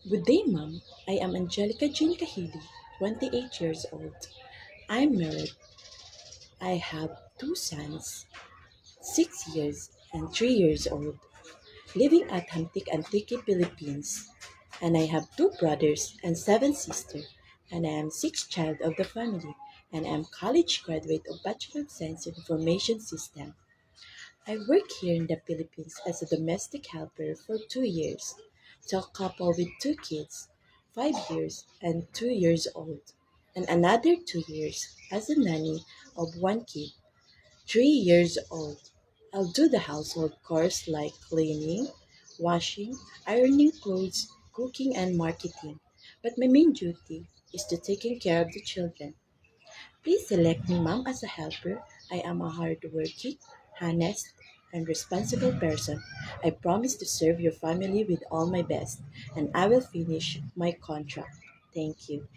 Good day, Mom. I am Angelica Jean Kahili, 28 years old. I'm married. I have two sons, 6 years and 3 years old, living at Hamtik Antique, Philippines. And I have two brothers and seven sisters. And I am sixth child of the family. And I am college graduate of Bachelor of Science in Information System. I work here in the Philippines as a domestic helper for 2 years to a couple with two kids, 5 years and 2 years old, and another 2 years as a nanny of one kid, 3 years old. I'll do the household chores like cleaning, washing, ironing clothes, cooking, and marketing. But my main duty is to taking care of the children. Please select me, Mom, as a helper. I am a hardworking, honest, and responsible person. I promise to serve your family with all my best, and I will finish my contract. Thank you.